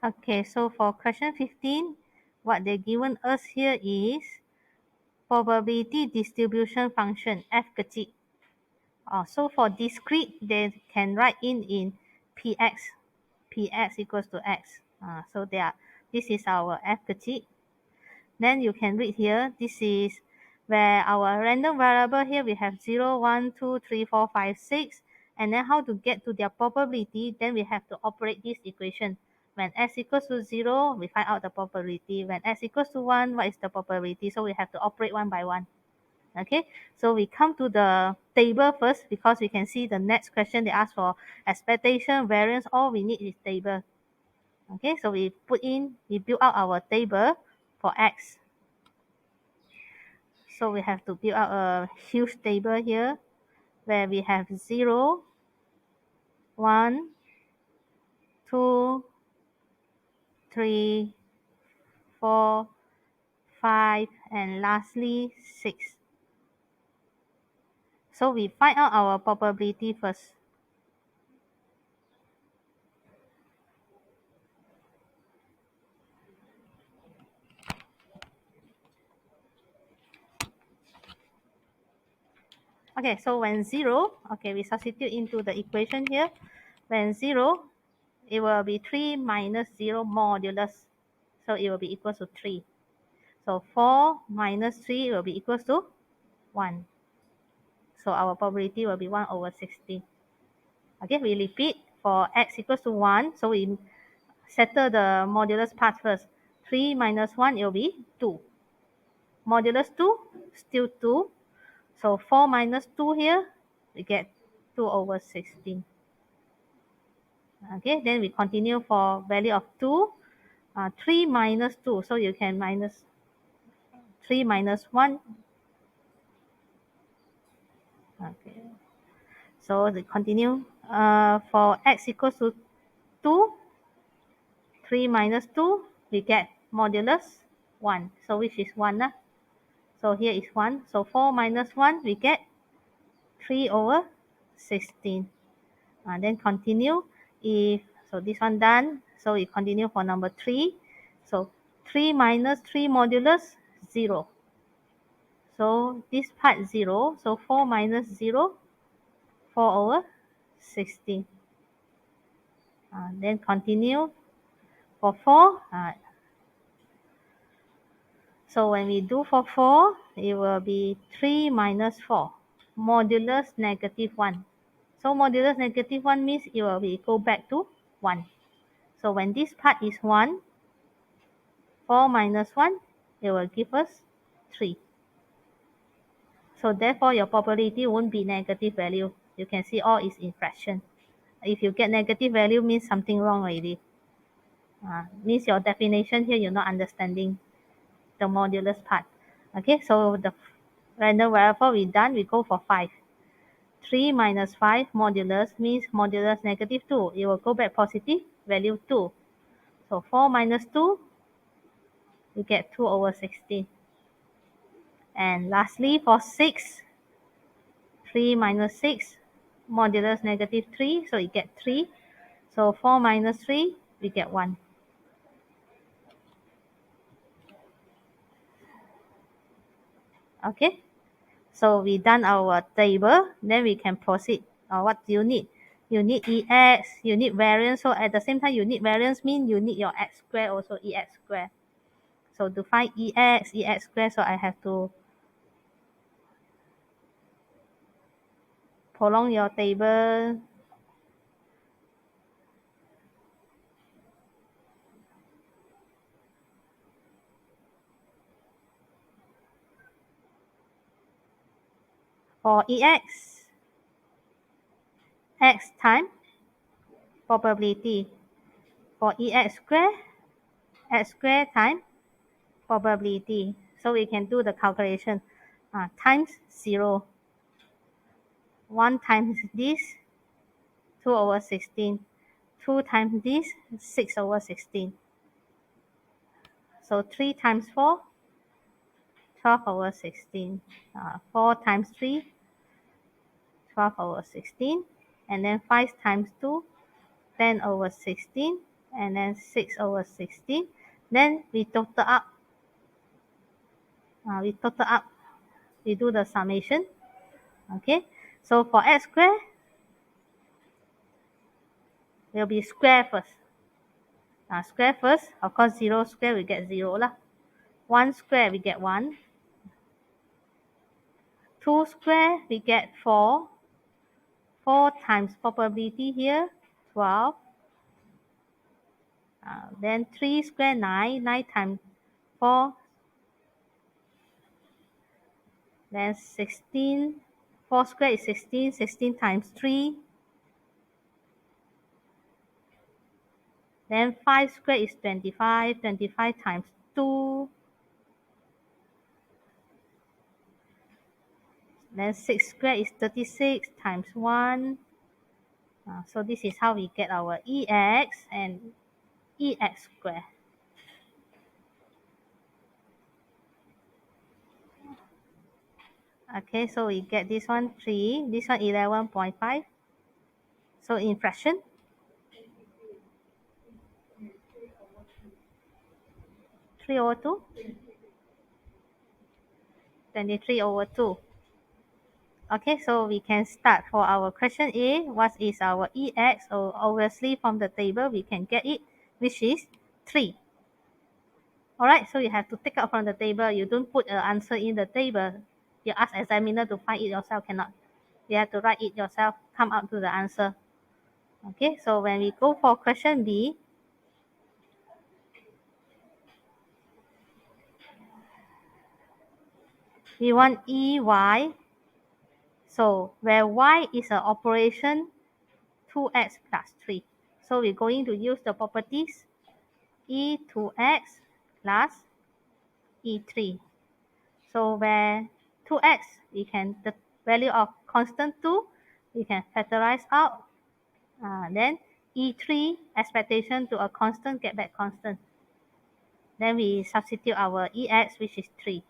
Okay, so for question 15, what they're given us here is probability distribution function F kecil. So for discrete, they can write in px equals to x. So this is our F kecil. Then you can read here, this is where our random variable here, we have 0, 1, 2, 3, 4, 5, 6. And then how to get to their probability, then we have to operate this equation. When x equals to 0, we find out the probability. When x equals to 1, what is the probability? So we have to operate one by one. Okay, so we come to the table first because we can see the next question they ask for expectation, variance, all we need is table. Okay, so we build out our table for x. So we have to build out a huge table here where we have 0, 1, 2, 3, 4, 5, and lastly 6. So we find out our probability first. Okay, so when 0, okay, we substitute into the equation here. When 0, it will be 3 minus 0 modulus. So it will be equal to 3. So 4 minus 3 will be equal to 1. So our probability will be 1 over 16. Okay, we repeat for x equals to 1. So we settle the modulus part first. 3 minus 1, it will be 2. Modulus 2, still 2. So 4 minus 2 here, we get 2 over 16. Okay, then we continue for value of 2. 3 minus 2, so you can minus 3 minus 1. Okay, so we continue for x equals to 2. 3 minus 2, we get modulus 1. So which is 1. So here is 1. So 4 minus 1, we get 3 over 16. Then continue. So this one done. So we continue for number 3. So 3 minus 3 modulus 0. So this part 0. So 4 minus 0, 4 over 16. Then continue for 4. So when we do for 4, it will be 3 minus 4, modulus negative 1. So modulus negative 1 means it will go back to 1. So when this part is 1, 4 minus 1, it will give us 3. So therefore, your probability won't be negative value. You can see all is in fraction. If you get negative value, means something wrong already. Means your definition here, you're not understanding the modulus part. Okay, so the random variable we done, we go for 5. 3 minus 5 modulus means modulus negative 2. It will go back positive, value 2. So 4 minus 2, we get 2 over 16. And lastly, for 6, 3 minus 6, modulus negative 3, so you get 3. So 4 minus 3, we get 1. Okay, so we done our table, then we can proceed. What do you need? You need EX, you need variance. So at the same time, you need variance means you need your X square also, EX square. So to find EX square, so I have to prolong your table. For EX, X time probability. For EX square, X square time probability. So we can do the calculation. Times 0. 1 times this, 2 over 16. 2 times this, 6 over 16. So 3 times 4, 12 over 16. 4 times 3, 12 over 16. And then 5 times 2, 10 over 16. and then 6 over 16. Then we total up. We do the summation. Okay, so for x square, will be square first. Square first, of course 0 square we get 0 lah. 1 square we get 1. 2 square we get 4. 4 times probability here, 12. Then 3 square 9. 9 times 4. Then 16. 4 square is 16. 16 times 3. Then 5 square is 25. 25 times 2. Then 6 square is 36 times 1. So this is how we get our EX and EX square. Okay, so we get this one 3, this one 11.5. So in fraction, 3 over 2, 23 over 2. Okay, so we can start for our question A. What is our EX? So obviously from the table we can get it, which is 3. Alright, so you have to take out from the table. You don't put an answer in the table. You ask examiner to find it yourself, cannot. You have to write it yourself, come up to the answer. Okay, so when we go for question B, we want EY. So where Y is an operation 2x plus 3. So we're going to use the properties E2x plus E3. So where 2x, we can, the value of constant 2, we can factorize out. Then E3, expectation to a constant, get back constant. Then we substitute our EX, which is 3.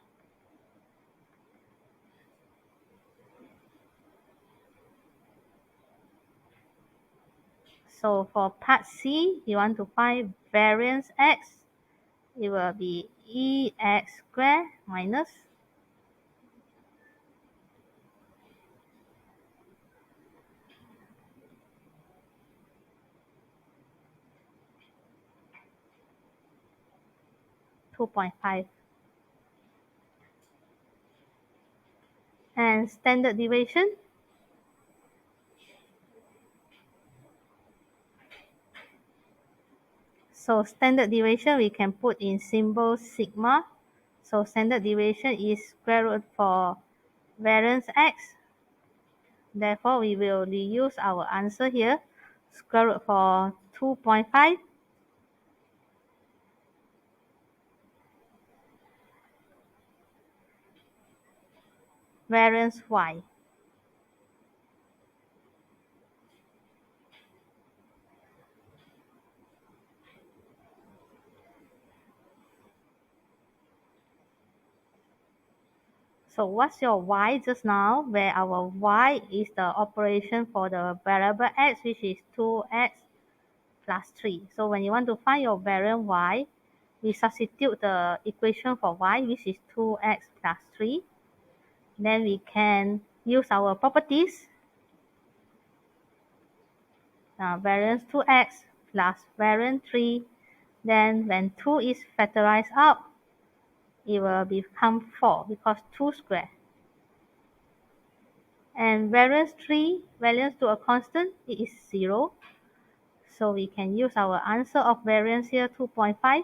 So for part C, you want to find variance x. It will be EX squared minus 2.5. And standard deviation, so standard deviation we can put in symbol sigma. So standard deviation is square root for variance x. Therefore, we will reuse our answer here. Square root for 2.5 variance y. So what's your y just now, where our y is the operation for the variable x, which is 2x plus 3. So when you want to find your variant y, we substitute the equation for y, which is 2x plus 3. Then we can use our properties. Variance 2x plus variance 3. Then when 2 is factorized out, it will become 4 because 2 square. And variance 3, variance to a constant, it is 0. So we can use our answer of variance here, 2.5.